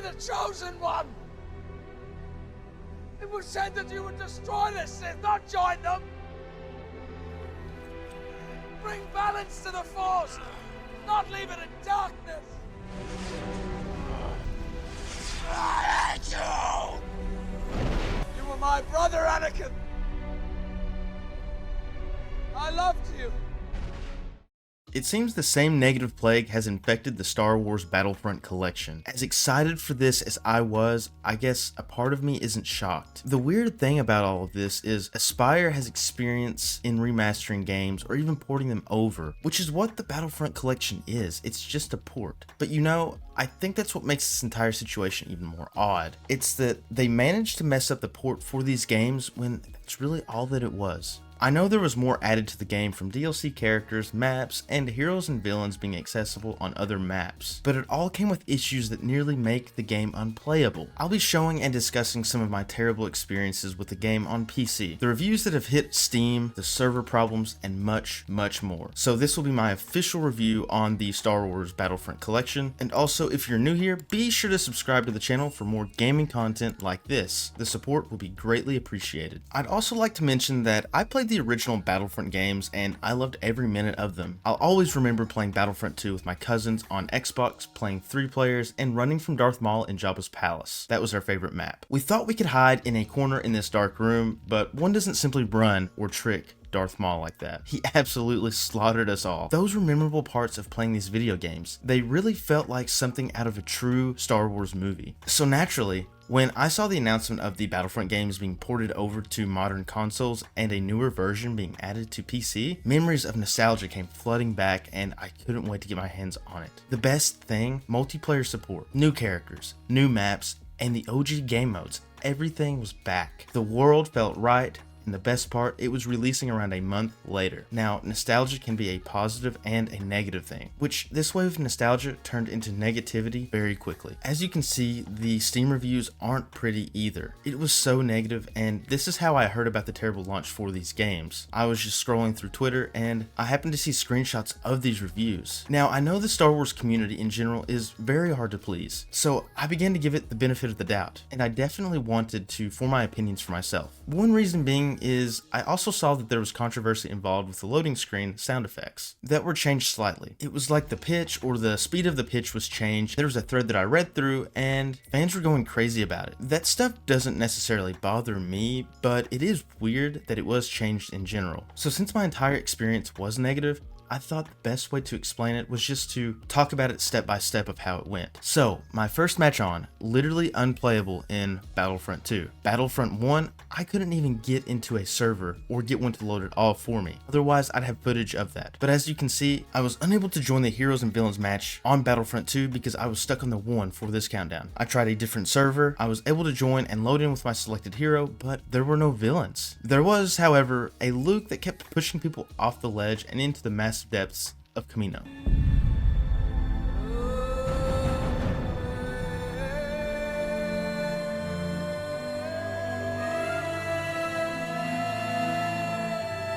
the chosen one! It was said that you would destroy the Sith, not join them! Bring balance to the Force, not leave it in darkness! I hate you! You were my brother, Anakin! I loved you! It seems the same negative plague has infected the Star Wars Battlefront collection. As excited for this as I was, I guess a part of me isn't shocked. The weird thing about all of this is Aspyr has experience in remastering games or even porting them over, which is what the Battlefront collection is. It's just a port. But you know, I think that's what makes this entire situation even more odd. It's that they managed to mess up the port for these games when that's really all that it was. I know there was more added to the game from DLC characters, maps, and heroes and villains being accessible on other maps, but it all came with issues that nearly make the game unplayable. I'll be showing and discussing some of my terrible experiences with the game on PC, the reviews that have hit Steam, the server problems, and much, much more. So this will be my official review on the Star Wars Battlefront collection, and also if you're new here, be sure to subscribe to the channel for more gaming content like this. The support will be greatly appreciated. I'd also like to mention that I played the original Battlefront games and I loved every minute of them. I'll always remember playing Battlefront 2 with my cousins on Xbox, playing 3 players, and running from Darth Maul in Jabba's palace. That was our favorite map. We thought we could hide in a corner in this dark room, but one doesn't simply run or trick Darth Maul like that. He absolutely slaughtered us all. Those were memorable parts of playing these video games. They really felt like something out of a true Star Wars movie. So naturally, when I saw the announcement of the Battlefront games being ported over to modern consoles and a newer version being added to PC, memories of nostalgia came flooding back and I couldn't wait to get my hands on it. The best thing, multiplayer support, new characters, new maps, and the OG game modes. Everything was back. The world felt right. And the best part, it was releasing around a month later. Now, nostalgia can be a positive and a negative thing, which this wave of nostalgia turned into negativity very quickly. As you can see, the Steam reviews aren't pretty either. It was so negative, and this is how I heard about the terrible launch for these games. I was just scrolling through Twitter, and I happened to see screenshots of these reviews. Now, I know the Star Wars community in general is very hard to please, so I began to give it the benefit of the doubt, and I definitely wanted to form my opinions for myself. One reason being is I also saw that there was controversy involved with the loading screen sound effects that were changed slightly. It was like the pitch or the speed of the pitch was changed. There was a thread that I read through and fans were going crazy about it. That stuff doesn't necessarily bother me, but it is weird that it was changed in general. So since my entire experience was negative, I thought the best way to explain it was just to talk about it step by step of how it went. So, my first match on, literally unplayable in Battlefront 2. Battlefront 1, I couldn't even get into a server or get one to load it all for me. Otherwise, I'd have footage of that. But as you can see, I was unable to join the Heroes and Villains match on Battlefront 2 because I was stuck on the 1 for this countdown. I tried a different server, I was able to join and load in with my selected hero, but there were no villains. There was, however, a Luke that kept pushing people off the ledge and into the massive depths of Camino.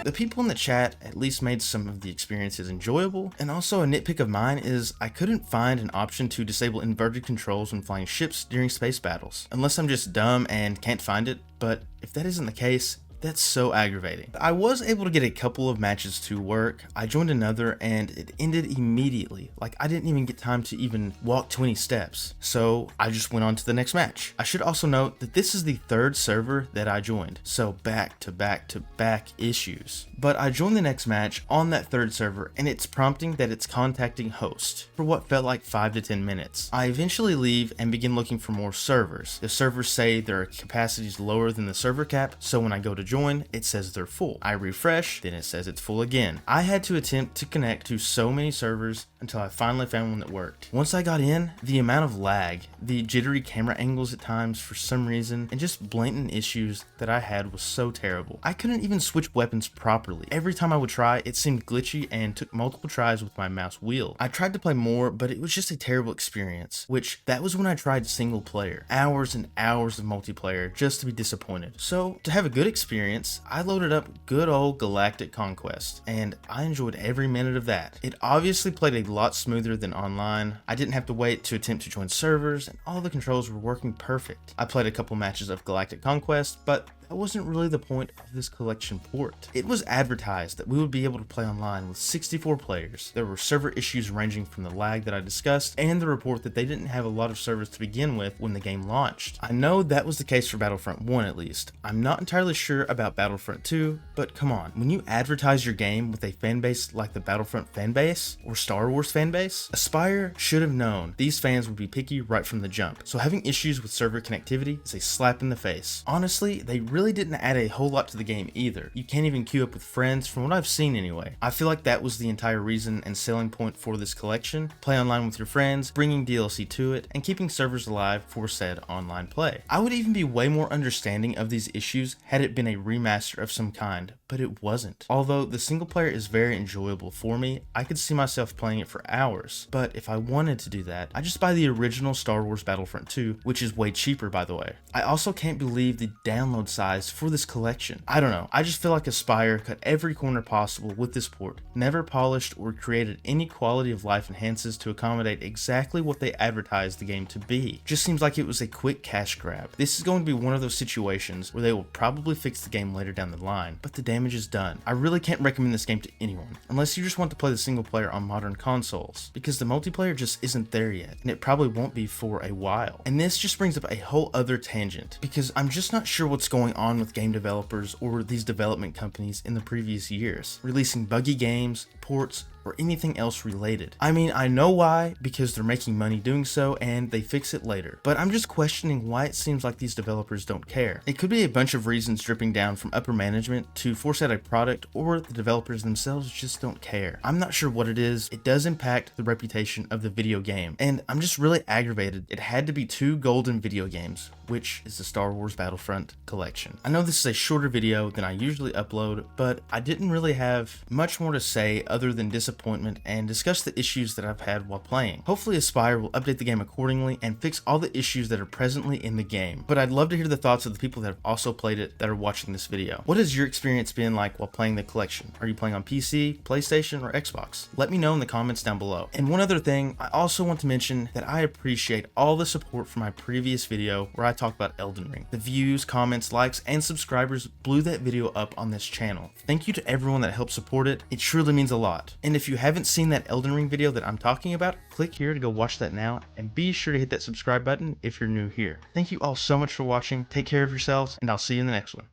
The people in the chat at least made some of the experiences enjoyable, and also a nitpick of mine is I couldn't find an option to disable inverted controls when flying ships during space battles, unless I'm just dumb and can't find it, but if that isn't the case, that's so aggravating. I was able to get a couple of matches to work. I joined another and it ended immediately. Like I didn't even get time to even walk 20 steps. So I just went on to the next match. I should also note that this is the 3rd server that I joined. So back to back to back issues. But I joined the next match on that 3rd server and it's prompting that it's contacting host for what felt like 5 to 10 minutes. I eventually leave and begin looking for more servers. The servers say their capacity is lower than the server cap. So when I go to join, it says they're full. I refresh, then it says it's full again. I had to attempt to connect to so many servers until I finally found one that worked. Once I got in, the amount of lag, the jittery camera angles at times for some reason, and just blatant issues that I had was so terrible. I couldn't even switch weapons properly. Every time I would try, it seemed glitchy and took multiple tries with my mouse wheel. I tried to play more, but it was just a terrible experience, which that was when I tried single player. Hours and hours of multiplayer just to be disappointed. So to have a good experience, I loaded up good old Galactic Conquest, and I enjoyed every minute of that. It obviously played a lot smoother than online. I didn't have to wait to attempt to join servers, and all the controls were working perfect. I played a couple matches of Galactic Conquest, but that wasn't really the point of this collection port. It was advertised that we would be able to play online with 64 players. There were server issues ranging from the lag that I discussed, and the report that they didn't have a lot of servers to begin with when the game launched. I know that was the case for Battlefront 1 at least. I'm not entirely sure about Battlefront 2, but come on, when you advertise your game with a fanbase like the Battlefront fanbase, or Star Wars fanbase, Aspyr should have known these fans would be picky right from the jump, so having issues with server connectivity is a slap in the face. Honestly, they really didn't add a whole lot to the game either. You can't even queue up with friends from what I've seen anyway. I feel like that was the entire reason and selling point for this collection. Play online with your friends, bringing DLC to it, and keeping servers alive for said online play. I would even be way more understanding of these issues had it been a remaster of some kind, but it wasn't. Although the single player is very enjoyable for me, I could see myself playing it for hours. But if I wanted to do that, I just buy the original Star Wars Battlefront 2, which is way cheaper by the way. I also can't believe the download size for this collection. I don't know, I just feel like Aspyr cut every corner possible with this port, never polished or created any quality of life enhances to accommodate exactly what they advertised the game to be. Just seems like it was a quick cash grab. This is going to be one of those situations where they will probably fix the game later down the line, but the damage is done. I really can't recommend this game to anyone, unless you just want to play the single player on modern consoles, because the multiplayer just isn't there yet, and it probably won't be for a while. And this just brings up a whole other tangent, because I'm just not sure what's going on with game developers or these development companies in the previous years, releasing buggy games, ports, or anything else related. I mean, I know why, because they're making money doing so and they fix it later, but I'm just questioning why it seems like these developers don't care. It could be a bunch of reasons dripping down from upper management to force out a product, or the developers themselves just don't care. I'm not sure what it is. It does impact the reputation of the video game, and I'm just really aggravated. It had to be 2 golden video games, which is the Star Wars Battlefront collection. I know this is a shorter video than I usually upload, but I didn't really have much more to say other than disappointment and discuss the issues that I've had while playing. Hopefully Aspyr will update the game accordingly and fix all the issues that are presently in the game. But I'd love to hear the thoughts of the people that have also played it that are watching this video. What has your experience been like while playing the collection? Are you playing on PC, PlayStation, or Xbox? Let me know in the comments down below. And one other thing, I also want to mention that I appreciate all the support from my previous video where I talked about Elden Ring. The views, comments, likes, and subscribers blew that video up on this channel. Thank you to everyone that helped support it. It truly means a lot. And if you haven't seen that Elden Ring video that I'm talking about, click here to go watch that now, and be sure to hit that subscribe button if you're new here. Thank you all so much for watching. Take care of yourselves, and I'll see you in the next one.